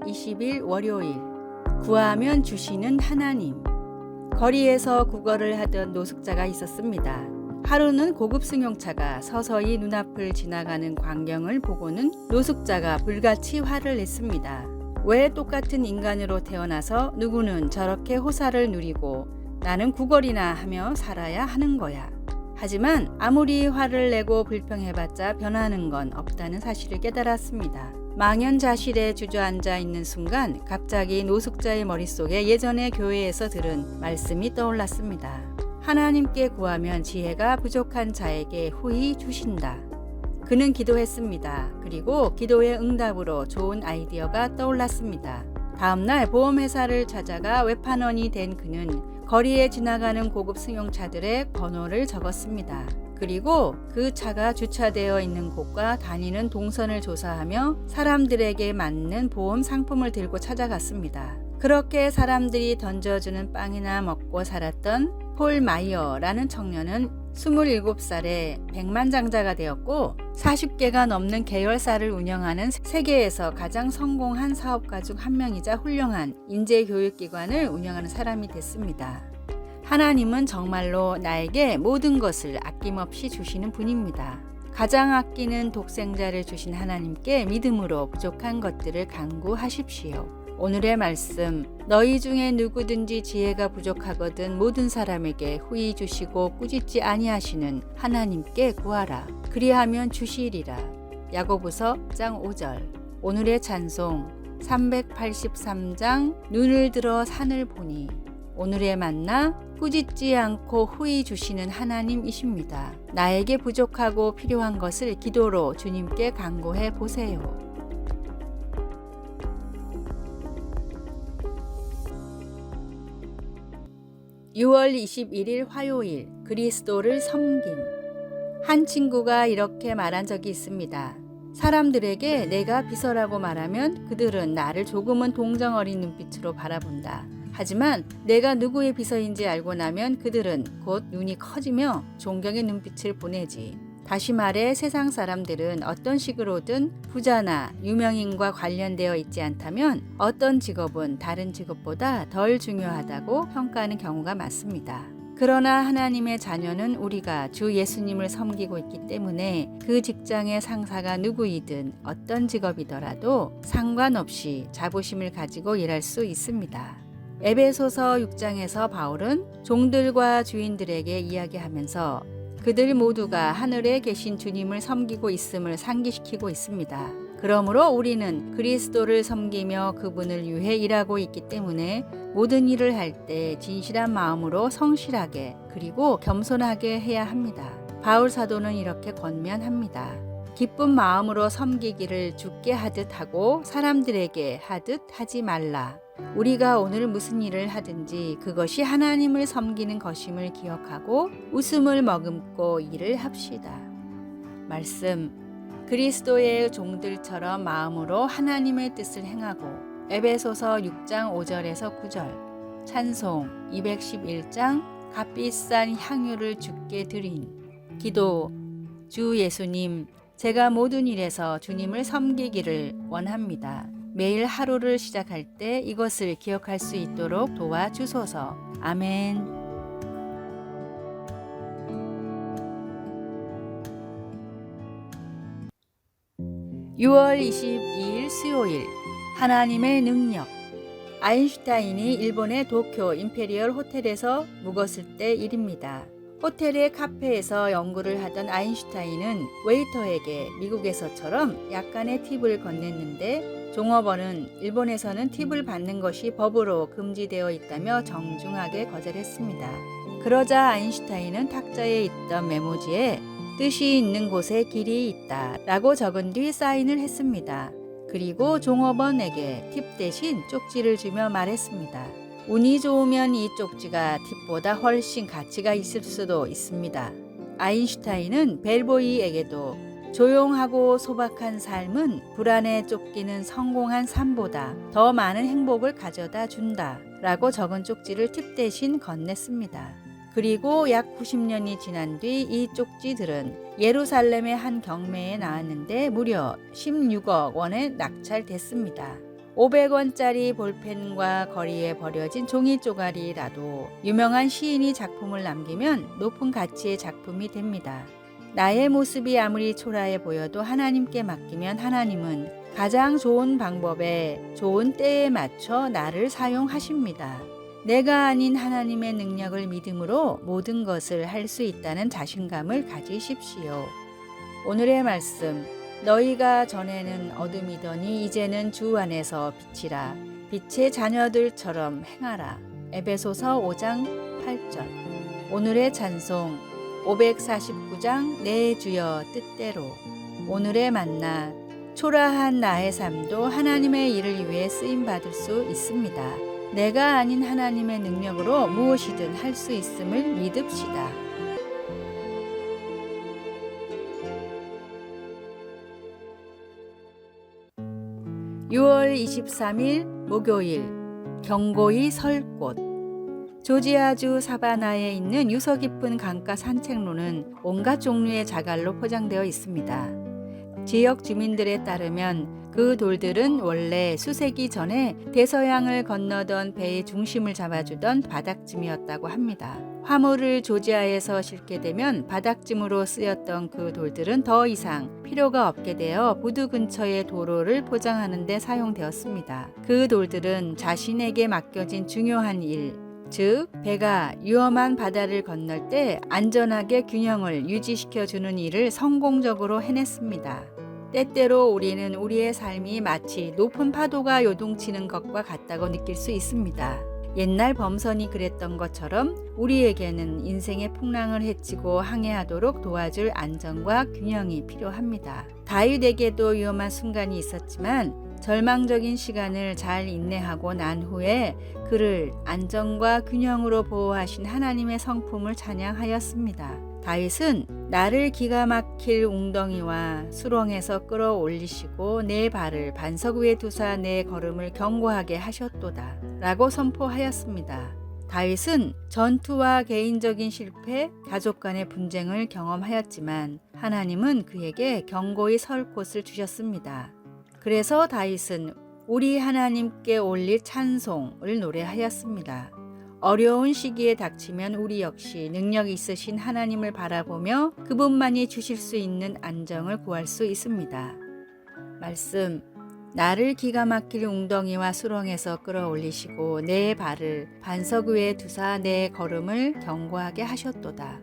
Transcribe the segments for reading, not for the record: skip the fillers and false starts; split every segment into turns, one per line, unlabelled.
2월 20일 월요일. 구하면 주시는 하나님. 거리에서 구걸을 하던 노숙자가 있었습니다. 하루는 고급 승용차가 서서히 눈앞을 지나가는 광경을 보고는 노숙자가 불같이 화를 냈습니다. 왜 똑같은 인간으로 태어나서 누구는 저렇게 호사를 누리고 나는 구걸이나 하며 살아야 하는 거야. 하지만 아무리 화를 내고 불평해봤자 변하는 건 없다는 사실을 깨달았습니다. 망연자실에 주저앉아 있는 순간 갑자기 노숙자의 머릿속에 예전에 교회에서 들은 말씀이 떠올랐습니다. 하나님께 구하면 지혜가 부족한 자에게 후히 주신다. 그는 기도했습니다. 그리고 기도의 응답으로 좋은 아이디어가 떠올랐습니다. 다음날 보험회사를 찾아가 외판원이 된 그는 거리에 지나가는 고급 승용차들의 번호를 적었습니다. 그리고 그 차가 주차되어 있는 곳과 다니는 동선을 조사하며 사람들에게 맞는 보험 상품을 들고 찾아갔습니다. 그렇게 사람들이 던져주는 빵이나 먹고 살았던 폴 마이어라는 청년은 27살에 백만장자가 되었고 40개가 넘는 계열사를 운영하는 세계에서 가장 성공한 사업가 중 한 명이자 훌륭한 인재교육기관을 운영하는 사람이 됐습니다. 하나님은 정말로 나에게 모든 것을 아낌없이 주시는 분입니다. 가장 아끼는 독생자를 주신 하나님께 믿음으로 부족한 것들을 간구하십시오. 오늘의 말씀, 너희 중에 누구든지 지혜가 부족하거든 모든 사람에게 후히 주시고 꾸짖지 아니하시는 하나님께 구하라. 그리하면 주시리라. 야고보서 1장 5절. 오늘의 찬송 383장 눈을 들어 산을 보니. 오늘의 만나 꾸짖지 않고 후히 주시는 하나님이십니다. 나에게 부족하고 필요한 것을 기도로 주님께 간구해 보세요. 6월 21일 화요일. 그리스도를 섬김. 한 친구가 이렇게 말한 적이 있습니다. 사람들에게 내가 비서라고 말하면 그들은 나를 조금은 동정 어린 눈빛으로 바라본다. 하지만 내가 누구의 비서인지 알고 나면 그들은 곧 눈이 커지며 존경의 눈빛을 보내지. 다시 말해 세상 사람들은 어떤 식으로든 부자나 유명인과 관련되어 있지 않다면 어떤 직업은 다른 직업보다 덜 중요하다고 평가하는 경우가 많습니다. 그러나 하나님의 자녀는 우리가 주 예수님을 섬기고 있기 때문에 그 직장의 상사가 누구이든 어떤 직업이더라도 상관없이 자부심을 가지고 일할 수 있습니다. 에베소서 6장에서 바울은 종들과 주인들에게 이야기하면서 그들 모두가 하늘에 계신 주님을 섬기고 있음을 상기시키고 있습니다. 그러므로 우리는 그리스도를 섬기며 그분을 위해 일하고 있기 때문에 모든 일을 할 때 진실한 마음으로 성실하게 그리고 겸손하게 해야 합니다. 바울 사도는 이렇게 권면합니다. 기쁜 마음으로 섬기기를 주께 하듯 하고 사람들에게 하듯 하지 말라. 우리가 오늘 무슨 일을 하든지 그것이 하나님을 섬기는 것임을 기억하고 웃음을 머금고 일을 합시다. 말씀, 그리스도의 종들처럼 마음으로 하나님의 뜻을 행하고. 에베소서 6장 5절에서 9절. 찬송 211장 값비싼 향유를 주께 드린. 기도, 주 예수님, 제가 모든 일에서 주님을 섬기기를 원합니다. 매일 하루를 시작할 때 이것을 기억할 수 있도록 도와주소서. 아멘. 6월 22일 수요일. 하나님의 능력. 아인슈타인이 일본의 도쿄 임페리얼 호텔에서 묵었을 때 일입니다. 호텔의 카페에서 연구를 하던 아인슈타인은 웨이터에게 미국에서처럼 약간의 팁을 건넸는데 종업원은 일본에서는 팁을 받는 것이 법으로 금지되어 있다며 정중하게 거절했습니다. 그러자 아인슈타인은 탁자에 있던 메모지에 뜻이 있는 곳에 길이 있다 라고 적은 뒤 사인을 했습니다. 그리고 종업원에게 팁 대신 쪽지를 주며 말했습니다. 운이 좋으면 이 쪽지가 팁보다 훨씬 가치가 있을 수도 있습니다. 아인슈타인은 벨보이에게도 조용하고 소박한 삶은 불안에 쫓기는 성공한 삶보다 더 많은 행복을 가져다 준다 라고 적은 쪽지를 팁 대신 건넸습니다. 그리고 약 90년이 지난 뒤 이 쪽지들은 예루살렘의 한 경매에 나왔는데 무려 16억 원에 낙찰됐습니다. 500원짜리 볼펜과 거리에 버려진 종이 쪼가리라도 유명한 시인이 작품을 남기면 높은 가치의 작품이 됩니다. 나의 모습이 아무리 초라해 보여도 하나님께 맡기면 하나님은 가장 좋은 방법에 좋은 때에 맞춰 나를 사용하십니다. 내가 아닌 하나님의 능력을 믿음으로 모든 것을 할 수 있다는 자신감을 가지십시오. 오늘의 말씀, 너희가 전에는 어둠이더니 이제는 주 안에서 빛이라. 빛의 자녀들처럼 행하라. 에베소서 5장 8절. 오늘의 찬송 549장 내 주여 뜻대로. 오늘의 만나, 초라한 나의 삶도 하나님의 일을 위해 쓰임받을 수 있습니다. 내가 아닌 하나님의 능력으로 무엇이든 할 수 있음을 믿읍시다. 6월 23일 목요일, 경고히 설 곳. 조지아주 사바나에 있는 유서 깊은 강가 산책로는 온갖 종류의 자갈로 포장되어 있습니다. 지역 주민들에 따르면 그 돌들은 원래 수세기 전에 대서양을 건너던 배의 중심을 잡아주던 바닥짐이었다고 합니다. 화물을 조지아에서 싣게 되면 바닥짐으로 쓰였던 그 돌들은 더 이상 필요가 없게 되어 부두 근처의 도로를 포장하는 데 사용되었습니다. 그 돌들은 자신에게 맡겨진 중요한 일, 즉 배가 위험한 바다를 건널 때 안전하게 균형을 유지시켜주는 일을 성공적으로 해냈습니다. 때때로 우리는 우리의 삶이 마치 높은 파도가 요동치는 것과 같다고 느낄 수 있습니다. 옛날 범선이 그랬던 것처럼 우리에게는 인생의 풍랑을 헤치고 항해하도록 도와줄 안정과 균형이 필요합니다. 다윗에게도 위험한 순간이 있었지만 절망적인 시간을 잘 인내하고 난 후에 그를 안정과 균형으로 보호하신 하나님의 성품을 찬양하였습니다. 다윗은 나를 기가 막힐 웅덩이와 수렁에서 끌어올리시고 내 발을 반석 위에 두사 내 걸음을 견고하게 하셨도다 라고 선포하였습니다. 다윗은 전투와 개인적인 실패, 가족 간의 분쟁을 경험하였지만 하나님은 그에게 견고히 설 곳을 주셨습니다. 그래서 다윗은 우리 하나님께 올릴 찬송을 노래하였습니다. 어려운 시기에 닥치면 우리 역시 능력 있으신 하나님을 바라보며 그분만이 주실 수 있는 안정을 구할 수 있습니다. 말씀, 나를 기가 막힐 웅덩이와 수렁에서 끌어올리시고 내 발을 반석 위에 두사 내 걸음을 견고하게 하셨도다.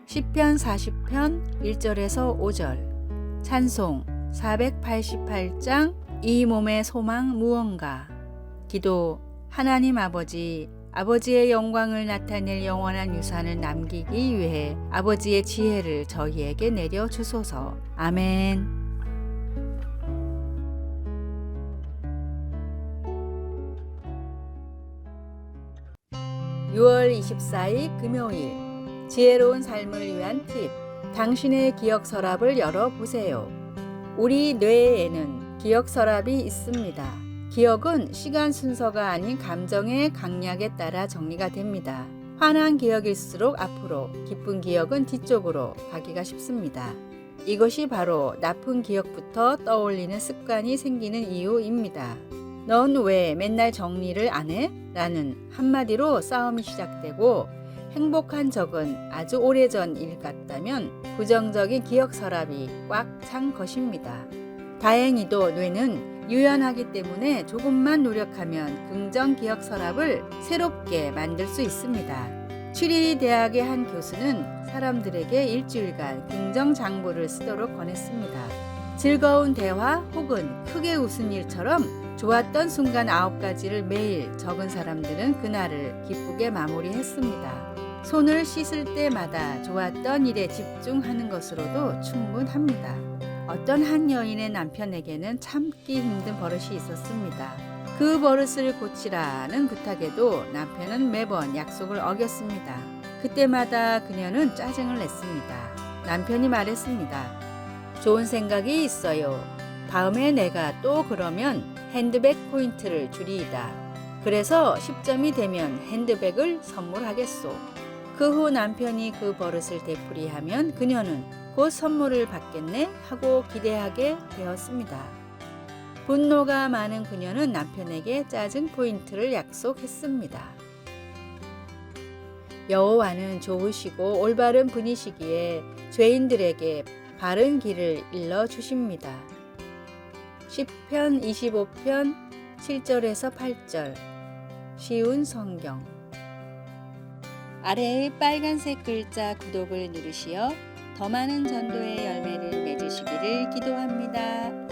시편 40편 1절에서 5절. 찬송 488장 이 몸의 소망 무언가. 기도, 하나님 아버지의 영광을 나타낼 영원한 유산을 남기기 위해 아버지의 지혜를 저희에게 내려 주소서. 아멘. 6월 24일 금요일, 지혜로운 삶을 위한 팁. 당신의 기억 서랍을 열어보세요. 우리 뇌에는 기억 서랍이 있습니다. 기억은 시간 순서가 아닌 감정의 강약에 따라 정리가 됩니다. 환한 기억일수록 앞으로, 기쁜 기억은 뒤쪽으로 가기가 쉽습니다. 이것이 바로 나쁜 기억부터 떠올리는 습관이 생기는 이유입니다. 넌 왜 맨날 정리를 안 해? 라는 한마디로 싸움이 시작되고, 행복한 적은 아주 오래전 일 같다면 부정적인 기억 서랍이 꽉 찬 것입니다. 다행히도 뇌는 유연하기 때문에 조금만 노력하면 긍정 기억 서랍을 새롭게 만들 수 있습니다. 추리리 대학의 한 교수는 사람들에게 일주일간 긍정 장부를 쓰도록 권했습니다. 즐거운 대화 혹은 크게 웃은 일처럼 좋았던 순간 9가지를 매일 적은 사람들은 그날을 기쁘게 마무리했습니다. 손을 씻을 때마다 좋았던 일에 집중하는 것으로도 충분합니다. 어떤 한 여인의 남편에게는 참기 힘든 버릇이 있었습니다. 그 버릇을 고치라는 부탁에도 남편은 매번 약속을 어겼습니다. 그때마다 그녀는 짜증을 냈습니다. 남편이 말했습니다. 좋은 생각이 있어요. 다음에 내가 또 그러면 핸드백 포인트를 주리이다. 그래서 10점이 되면 핸드백을 선물하겠소. 그 후 남편이 그 버릇을 되풀이하면 그녀는 곧 선물을 받겠네 하고 기대하게 되었습니다. 분노가 많은 그녀는 남편에게 짜증 포인트를 약속했습니다. 여호와는 좋으시고 올바른 분이시기에 죄인들에게 바른 길을 일러 주십니다. 시편 25편 7절에서 8절. 쉬운 성경. 아래의 빨간색 글자 구독을 누르시어 더 많은 전도의 열매를 맺으시기를 기도합니다.